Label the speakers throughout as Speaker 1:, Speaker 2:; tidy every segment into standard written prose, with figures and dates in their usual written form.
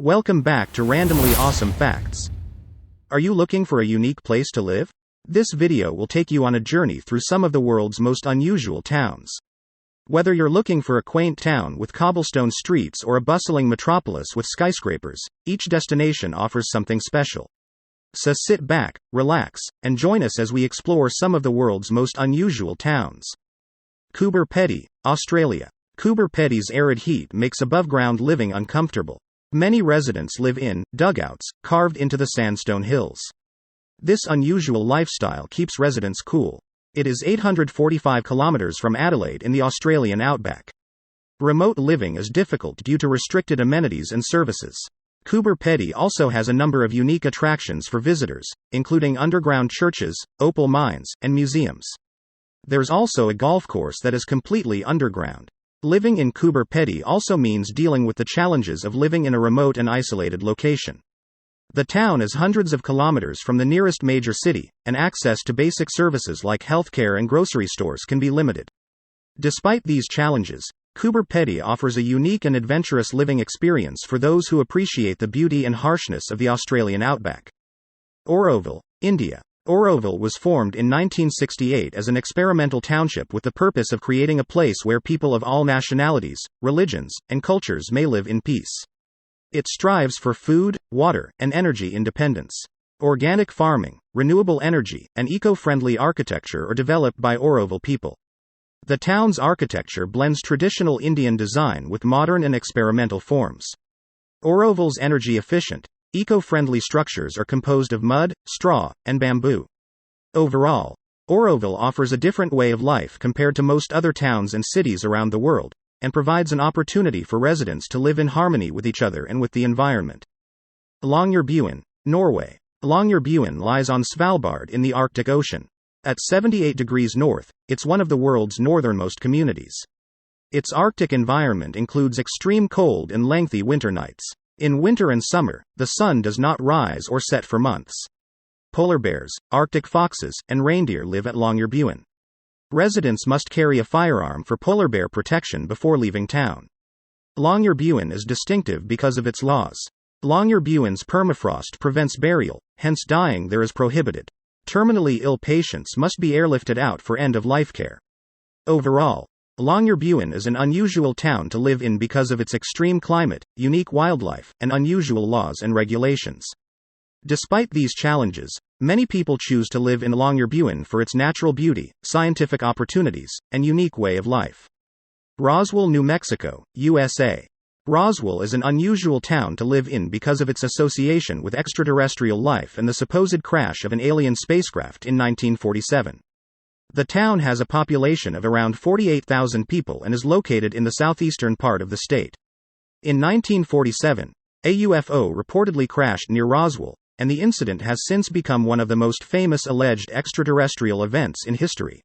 Speaker 1: Welcome back to Randomly Awesome Facts. Are you looking for a unique place to live? This video will take you on a journey through some of the world's most unusual towns. Whether you're looking for a quaint town with cobblestone streets or a bustling metropolis with skyscrapers, each destination offers something special. So sit back, relax, and join us as we explore some of the world's most unusual towns. Coober, Pedy, Australia. Coober, Pedy's arid heat makes above-ground living uncomfortable. Many residents live in dugouts, carved into the sandstone hills. This unusual lifestyle keeps residents cool. It is 845 kilometers from Adelaide in the Australian outback. Remote living is difficult due to restricted amenities and services. Coober, Pedy also has a number of unique attractions for visitors, including underground churches, opal mines, and museums. There's also a golf course that is completely underground. Living in Coober, Pedy also means dealing with the challenges of living in a remote and isolated location. The town is hundreds of kilometers from the nearest major city, and access to basic services like healthcare and grocery stores can be limited. Despite these challenges, Coober, Pedy offers a unique and adventurous living experience for those who appreciate the beauty and harshness of the Australian outback. Auroville, India. Auroville was formed in 1968 as an experimental township with the purpose of creating a place where people of all nationalities, religions, and cultures may live in peace. It strives for food, water, and energy independence. Organic farming, renewable energy, and eco-friendly architecture are developed by Auroville people. The town's architecture blends traditional Indian design with modern and experimental forms. Auroville's energy-efficient, eco-friendly structures are composed of mud, straw, and bamboo. Overall, Auroville offers a different way of life compared to most other towns and cities around the world, and provides an opportunity for residents to live in harmony with each other and with the environment. Longyearbyen, Norway. Longyearbyen lies on Svalbard in the Arctic Ocean. At 78 degrees north, it's one of the world's northernmost communities. Its Arctic environment includes extreme cold and lengthy winter nights. In winter and summer, the sun does not rise or set for months. Polar bears, Arctic foxes, and reindeer live at Longyearbyen. Residents must carry a firearm for polar bear protection before leaving town. Longyearbyen is distinctive because of its laws. Longyearbyen's permafrost prevents burial, hence dying there is prohibited. Terminally ill patients must be airlifted out for end-of-life care. Overall, Longyearbyen is an unusual town to live in because of its extreme climate, unique wildlife, and unusual laws and regulations. Despite these challenges, many people choose to live in Longyearbyen for its natural beauty, scientific opportunities, and unique way of life. Roswell, New Mexico, USA. Roswell is an unusual town to live in because of its association with extraterrestrial life and the supposed crash of an alien spacecraft in 1947. The town has a population of around 48,000 people and is located in the southeastern part of the state. In 1947, a UFO reportedly crashed near Roswell, and the incident has since become one of the most famous alleged extraterrestrial events in history.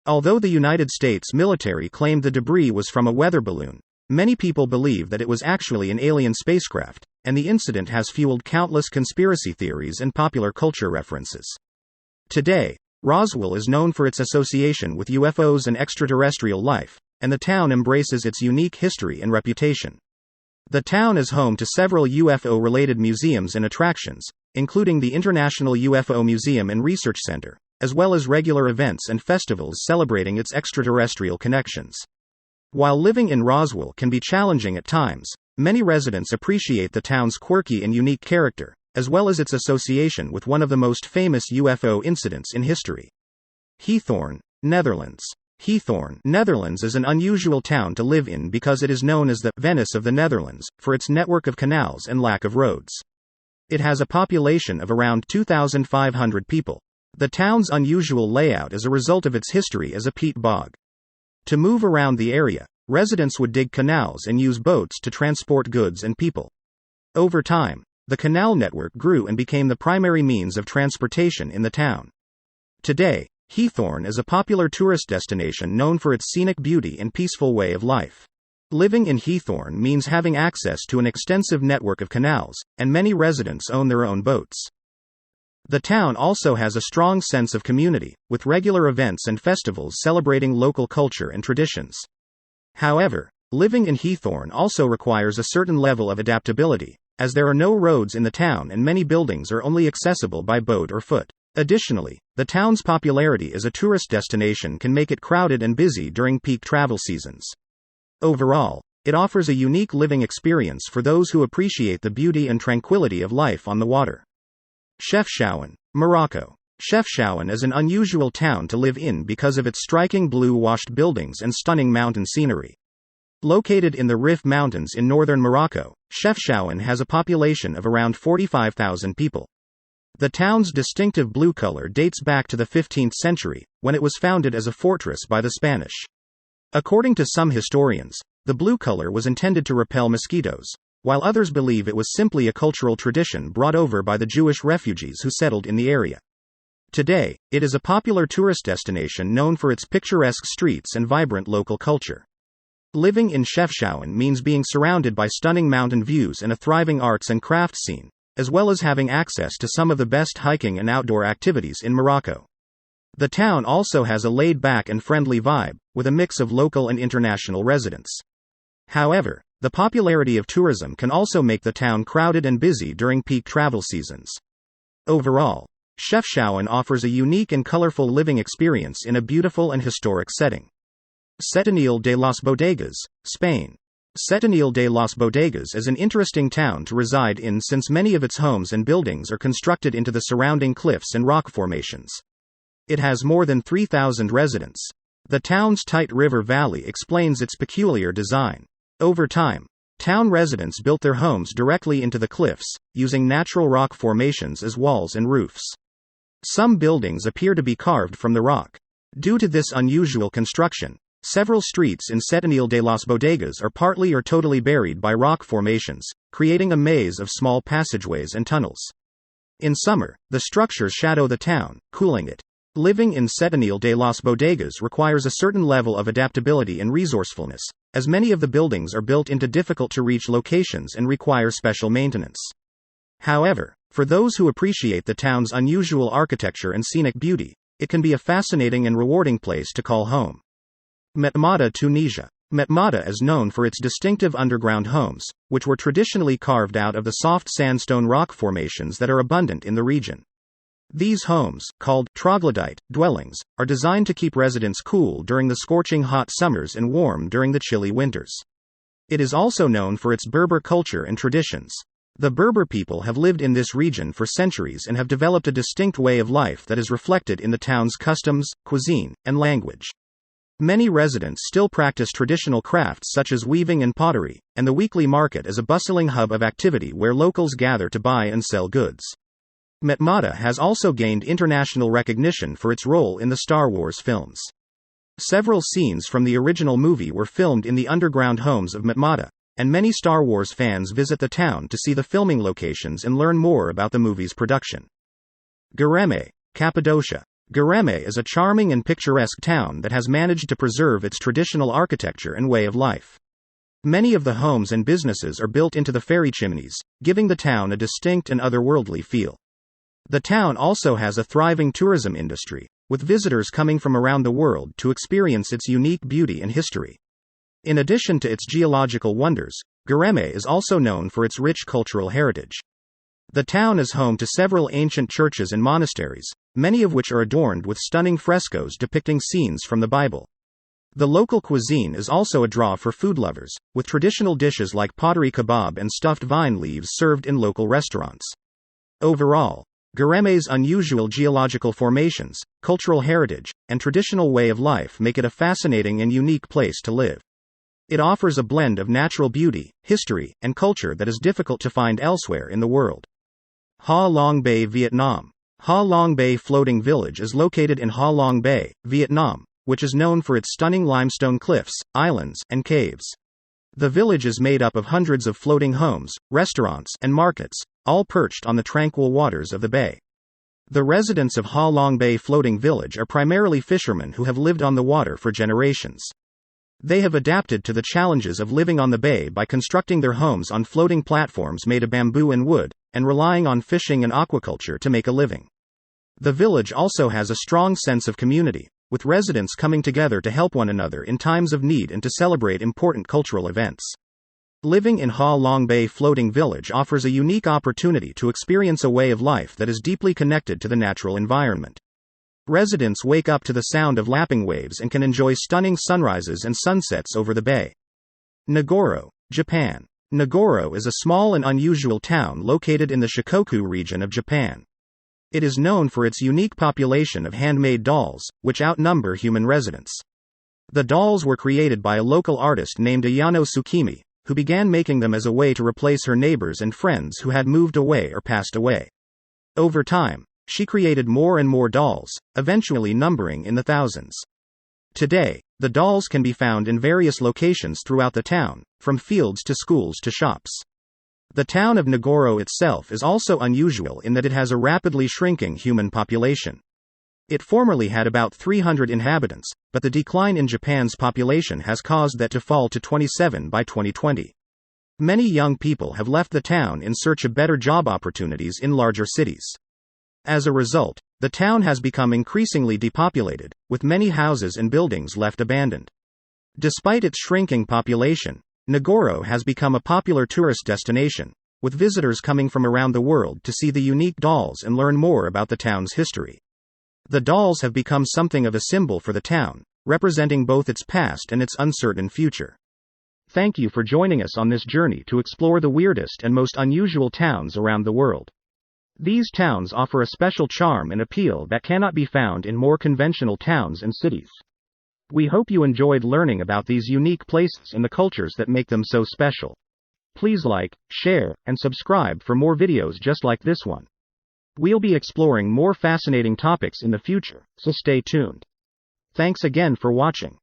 Speaker 1: Although the United States military claimed the debris was from a weather balloon, many people believe that it was actually an alien spacecraft, and the incident has fueled countless conspiracy theories and popular culture references. Today, Roswell is known for its association with UFOs and extraterrestrial life, and the town embraces its unique history and reputation. The town is home to several UFO-related museums and attractions, including the International UFO Museum and Research Center, as well as regular events and festivals celebrating its extraterrestrial connections. While living in Roswell can be challenging at times, many residents appreciate the town's quirky and unique character, as well as its association with one of the most famous UFO incidents in history. Giethoorn, Netherlands. Giethoorn, Netherlands is an unusual town to live in because it is known as the Venice of the Netherlands, for its network of canals and lack of roads. It has a population of around 2,500 people. The town's unusual layout is a result of its history as a peat bog. To move around the area, residents would dig canals and use boats to transport goods and people. Over time, the canal network grew and became the primary means of transportation in the town. Today, Giethoorn is a popular tourist destination known for its scenic beauty and peaceful way of life. Living in Giethoorn means having access to an extensive network of canals, and many residents own their own boats. The town also has a strong sense of community, with regular events and festivals celebrating local culture and traditions. However, living in Giethoorn also requires a certain level of adaptability, as there are no roads in the town and many buildings are only accessible by boat or foot. Additionally, the town's popularity as a tourist destination can make it crowded and busy during peak travel seasons. Overall, it offers a unique living experience for those who appreciate the beauty and tranquility of life on the water. Chefchaouen, Morocco. Chefchaouen is an unusual town to live in because of its striking blue-washed buildings and stunning mountain scenery. Located in the Rif Mountains in northern Morocco, Chefchaouen has a population of around 45,000 people. The town's distinctive blue color dates back to the 15th century, when it was founded as a fortress by the Spanish. According to some historians, the blue color was intended to repel mosquitoes, while others believe it was simply a cultural tradition brought over by the Jewish refugees who settled in the area. Today, it is a popular tourist destination known for its picturesque streets and vibrant local culture. Living in Chefchaouen means being surrounded by stunning mountain views and a thriving arts and crafts scene, as well as having access to some of the best hiking and outdoor activities in Morocco. The town also has a laid-back and friendly vibe, with a mix of local and international residents. However, the popularity of tourism can also make the town crowded and busy during peak travel seasons. Overall, Chefchaouen offers a unique and colorful living experience in a beautiful and historic setting. Setenil de las Bodegas, Spain. Setenil de las Bodegas is an interesting town to reside in since many of its homes and buildings are constructed into the surrounding cliffs and rock formations. It has more than 3,000 residents. The town's tight river valley explains its peculiar design. Over time, town residents built their homes directly into the cliffs, using natural rock formations as walls and roofs. Some buildings appear to be carved from the rock. Due to this unusual construction, several streets in Setenil de las Bodegas are partly or totally buried by rock formations, creating a maze of small passageways and tunnels. In summer, the structures shadow the town, cooling it. Living in Setenil de las Bodegas requires a certain level of adaptability and resourcefulness, as many of the buildings are built into difficult-to-reach locations and require special maintenance. However, for those who appreciate the town's unusual architecture and scenic beauty, it can be a fascinating and rewarding place to call home. Matmata, Tunisia. Matmata is known for its distinctive underground homes, which were traditionally carved out of the soft sandstone rock formations that are abundant in the region. These homes, called troglodyte dwellings, are designed to keep residents cool during the scorching hot summers and warm during the chilly winters. It is also known for its Berber culture and traditions. The Berber people have lived in this region for centuries and have developed a distinct way of life that is reflected in the town's customs, cuisine, and language. Many residents still practice traditional crafts such as weaving and pottery, and the weekly market is a bustling hub of activity where locals gather to buy and sell goods. Matmata has also gained international recognition for its role in the Star Wars films. Several scenes from the original movie were filmed in the underground homes of Matmata, and many Star Wars fans visit the town to see the filming locations and learn more about the movie's production. Goreme, Cappadocia. Goreme is a charming and picturesque town that has managed to preserve its traditional architecture and way of life. Many of the homes and businesses are built into the fairy chimneys, giving the town a distinct and otherworldly feel. The town also has a thriving tourism industry, with visitors coming from around the world to experience its unique beauty and history. In addition to its geological wonders, Goreme is also known for its rich cultural heritage. The town is home to several ancient churches and monasteries, many of which are adorned with stunning frescoes depicting scenes from the Bible. The local cuisine is also a draw for food lovers, with traditional dishes like pottery kebab and stuffed vine leaves served in local restaurants. Overall, Goreme's unusual geological formations, cultural heritage, and traditional way of life make it a fascinating and unique place to live. It offers a blend of natural beauty, history, and culture that is difficult to find elsewhere in the world. Ha Long Bay, Vietnam. Ha Long Bay Floating Village is located in Ha Long Bay, Vietnam, which is known for its stunning limestone cliffs, islands, and caves. The village is made up of hundreds of floating homes, restaurants, and markets, all perched on the tranquil waters of the bay. The residents of Ha Long Bay Floating Village are primarily fishermen who have lived on the water for generations. They have adapted to the challenges of living on the bay by constructing their homes on floating platforms made of bamboo and wood, and relying on fishing and aquaculture to make a living. The village also has a strong sense of community, with residents coming together to help one another in times of need and to celebrate important cultural events. Living in Ha Long Bay Floating Village offers a unique opportunity to experience a way of life that is deeply connected to the natural environment. Residents wake up to the sound of lapping waves and can enjoy stunning sunrises and sunsets over the bay. Nagoro, Japan. Nagoro is a small and unusual town located in the Shikoku region of Japan. It is known for its unique population of handmade dolls, which outnumber human residents. The dolls were created by a local artist named Ayano Tsukimi, who began making them as a way to replace her neighbors and friends who had moved away or passed away. Over time, she created more and more dolls, eventually numbering in the thousands. Today, the dolls can be found in various locations throughout the town, from fields to schools to shops. The town of Nagoro itself is also unusual in that it has a rapidly shrinking human population. It formerly had about 300 inhabitants, but the decline in Japan's population has caused that to fall to 27 by 2020. Many young people have left the town in search of better job opportunities in larger cities. As a result, the town has become increasingly depopulated, with many houses and buildings left abandoned. Despite its shrinking population, Nagoro has become a popular tourist destination, with visitors coming from around the world to see the unique dolls and learn more about the town's history. The dolls have become something of a symbol for the town, representing both its past and its uncertain future. Thank you for joining us on this journey to explore the weirdest and most unusual towns around the world. These towns offer a special charm and appeal that cannot be found in more conventional towns and cities. We hope you enjoyed learning about these unique places and the cultures that make them so special. Please like, share, and subscribe for more videos just like this one. We'll be exploring more fascinating topics in the future, so stay tuned. Thanks again for watching.